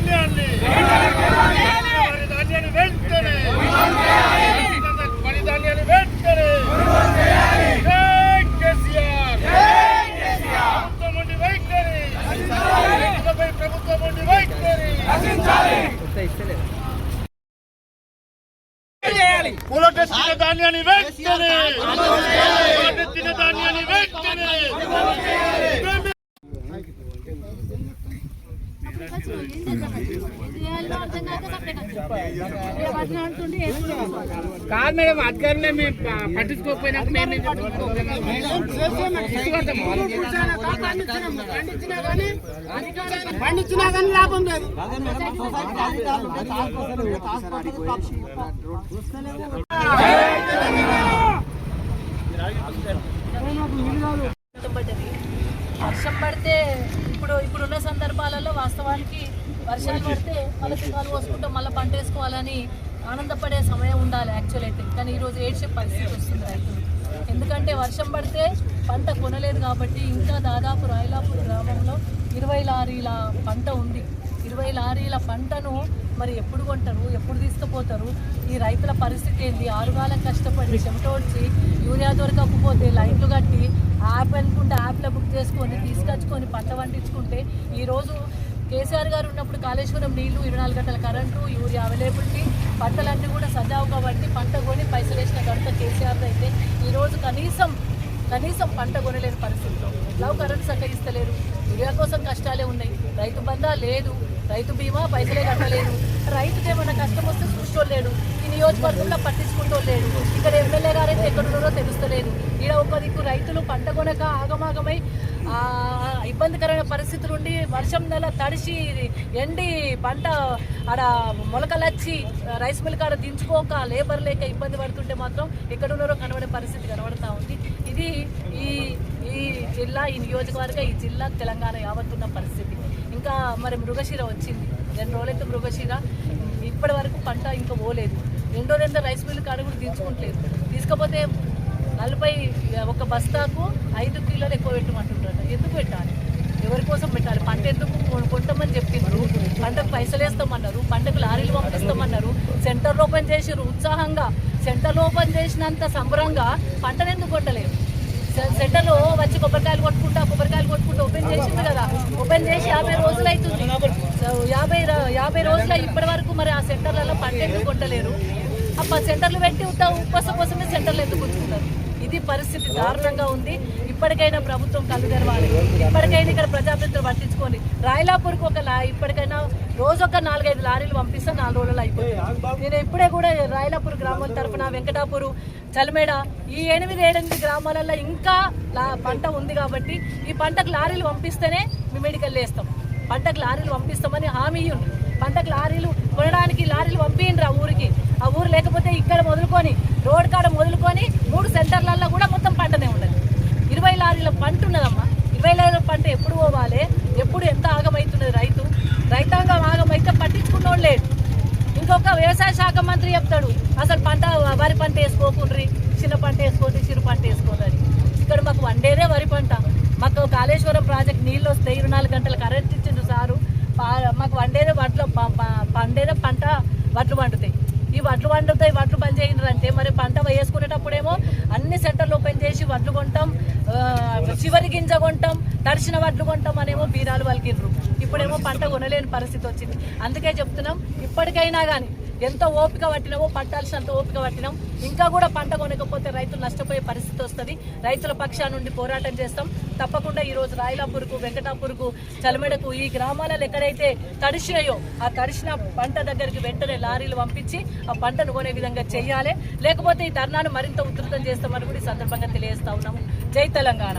ధాన్యాన్ని వెంటనే వరి ధాన్యాన్ని వెంటనే ప్రభుత్వం ఉండి వైఖరి కూలటెత్తిన ధాన్యాన్ని వెంటనే కూలటెత్తిన ధాన్యాన్ని వెంటనే కాదు మేడం అధికారులే మేము పట్టించుకోకపోయినాక పండించినా కానీ లాభం లేదు. వర్షం పడితే ఇప్పుడున్న సందర్భాలలో వాస్తవానికి వర్షాలు పడితే మళ్ళీ తుఫాలు పోసుకుంటాం, మళ్ళీ పంట వేసుకోవాలని ఆనందపడే సమయం ఉండాలి యాక్చువల్ అయితే. కానీ ఈరోజు ఏడ్చే పరిస్థితి వస్తుంది రైతులు. ఎందుకంటే వర్షం పడితే పంట కొనలేదు కాబట్టి. ఇంకా దాదాపు రాయలాపూర్ గ్రామంలో 20 లారీల పంట ఉంది. 20 లారీల పంటను మరి ఎప్పుడు కొంటారు, ఎప్పుడు తీసుకుపోతారు? ఈ రైతుల పరిస్థితి ఏంటి? 6 కాలం కష్టపడి చెమటోడ్చి యూరియా దొరకకపోతే లైన్లు కట్టి యాప్ అనుకుంటే యాప్లో బుక్ చేసుకొని తీసుకొచ్చుకొని పంట పండించుకుంటే ఈరోజు కేసీఆర్ గారు ఉన్నప్పుడు కాళేశ్వరం నీళ్లు, 24 గంటల కరెంటు, యూరియా అవైలబిలిటీ, పంటలన్నీ కూడా సజావు కాబట్టి పంట కొని పైసలు వేసిన గంట కేసీఆర్ అయితే ఈరోజు కనీసం పంట కొనలేని పరిస్థితిలో లవ్ కరెంట్ సక్కగిస్తలేరు. యూరియా కోసం కష్టాలే ఉన్నాయి. రైతు బంధా లేదు, రైతు బీమా పైసలే కట్టలేదు. రైతుకి ఏమైనా కష్టం వస్తే చూసుకోలేడు. ఈ నియోజకవర్గంలో పట్టించుకుంటూ లేడు. ఇక్కడ ఎమ్మెల్యే గారైతే ఎక్కడున్నారో తెలుస్తలేదు. ఈడ ఒక దిక్కు రైతులు పంట కొనక ఆగమాగమై ఇబ్బందికరమైన పరిస్థితులు ఉండి వర్షం నెల తడిసి ఎండి పంట ఆడ మొలకలచ్చి రైస్ మిల్ కాడ దించుకోక లేబర్ లేక ఇబ్బంది పడుతుంటే మాత్రం ఎక్కడున్నారో కనబడే పరిస్థితి కనబడుతూ ఉంది. ఇది ఈ జిల్లా, ఈ నియోజకవర్గ, ఈ జిల్లా, తెలంగాణ యావత్తున్న పరిస్థితి. ఇంకా మరి మృగశిర వచ్చింది, 2 రోజులైతే మృగశిర. ఇప్పటి వరకు పంట ఇంకా పోలేదు. 2 రోజులైతే రైస్ మిల్ కాడ కూడా దించుకుంటలేదు. తీసుకపోతే 40 ఒక బస్తాకు 5 కిలోలు ఎక్కువ పెట్టమంటుంటారు. ఎందుకు పెట్టాలి? ఎవరి కోసం పెట్టాలి? పంట ఎందుకు కొంటామని చెప్పిండ్రు, పంటకు పైసలు వేస్తామన్నారు, పంటకు లారీలు పంపిస్తామన్నారు, సెంటర్లు ఓపెన్ చేసిర్రు ఉత్సాహంగా. సెంటర్లు ఓపెన్ చేసినంత సంబరంగా పంటను ఎందుకు కొట్టలేదు? సెంటర్లో వచ్చి కొబ్బరికాయలు కొట్టుకుంటా ఓపెన్ చేసింది కదా. ఓపెన్ చేసి 50 రోజులు అవుతుంది. 50 రోజుల ఇప్పటి వరకు మరి ఆ సెంటర్లలో పంట ఎందుకు కొట్టలేరు? ఆ సెంటర్లు పెట్టి ఉపాసం కోసమే సెంటర్లు ఎందుకు ఉంచుకుంటారు? ఇది పరిస్థితి దారుణంగా ఉంది. ఇప్పటికైనా ప్రభుత్వం కళ్ళు తెరవాలి. ఇప్పటికైనా ఇక్కడ ప్రజాప్రతినిధులు పట్టించుకోండి. రాయలాపూర్కి ఇప్పటికైనా రోజు ఒక 4-5 లారీలు పంపిస్తే 4 రోజులు అయిపోయింది. నేను ఇప్పుడే కూడా రాయలాపూర్ గ్రామాల తరఫున వెంకటాపూర్, చలమేడ ఈ 8 గ్రామాలలో ఇంకా పంట ఉంది కాబట్టి ఈ పంటకు లారీలు పంపిస్తేనే మేము మెడికల్ వేస్తాం. పంటకు లారీలు పంపిస్తామని హామీ ఉంది. పంటకు లారీలు కొనడానికి లారీలు పంపిండ్రు ఆ ఊరికి. ఆ ఊరు లేకపోతే ఇక్కడ మొదలుకొని రోడ్ కాడ మొదలుకొని 3 సెంటర్లలో కూడా మొత్తం పంటనే ఉండదు. 20 లారీల పంట ఉన్నదమ్మా. 20 లారీల పంట ఎప్పుడు పోవాలి? ఎప్పుడు ఎంత ఆగమవుతున్నది? రైతాంగం ఆగమైతే పట్టించుకున్నోడు లేడు. ఇంకొక వ్యవసాయ శాఖ మంత్రి చెప్తాడు అసలు వరి పంట వేసుకోకుండ్రి, చిన్న పంట వేసుకోండి, చిరు పంట వేసుకోదని. ఇక్కడ మాకు వండేదే వరి పంట. మాకు కాళేశ్వరం ప్రాజెక్ట్ నీళ్ళు వస్తే 24 గంటలు కరెంట్ ఇచ్చిండు సారు. మాకు వండేదే పండేదే పంట వడ్లు వండుతాయి. ఈ వడ్లు వండుతాయి, వడ్లు బంద్ చేయండి. మరి పంట వేసుకునేటప్పుడేమో అన్ని సెంటర్లు ఓపెన్ చేసి వడ్లు కొంటాం, చివరి గింజ కొంటాం, తడిసిన వడ్లు కొంటాం అనేమో బీరాలు పలికిండ్రు. ఇప్పుడేమో పంట కొనలేని పరిస్థితి వచ్చింది. అందుకే చెప్తున్నాం, ఇప్పటికైనా కానీ ఎంత ఓపిక పట్టినామో పట్టాల్సినంత ఓపిక పట్టినాం. ఇంకా కూడా పంట కొనకపోతే రైతులు నష్టపోయే పరిస్థితి వస్తుంది. రైతుల పక్షా నుండి పోరాటం చేస్తాం. తప్పకుండా ఈరోజు రాయలాపూర్కు, వెంకటాపూర్కు, చలమెడకు ఈ గ్రామాలలో ఎక్కడైతే తడిసినాయో ఆ తడిసిన పంట దగ్గరికి వెంటనే లారీలు పంపించి ఆ పంటను కొనే విధంగా చేయాలి. లేకపోతే ఈ ధర్నాను మరింత ఉధృతం చేస్తామని కూడా ఈ సందర్భంగా తెలియజేస్తా ఉన్నాము. జై తెలంగాణ.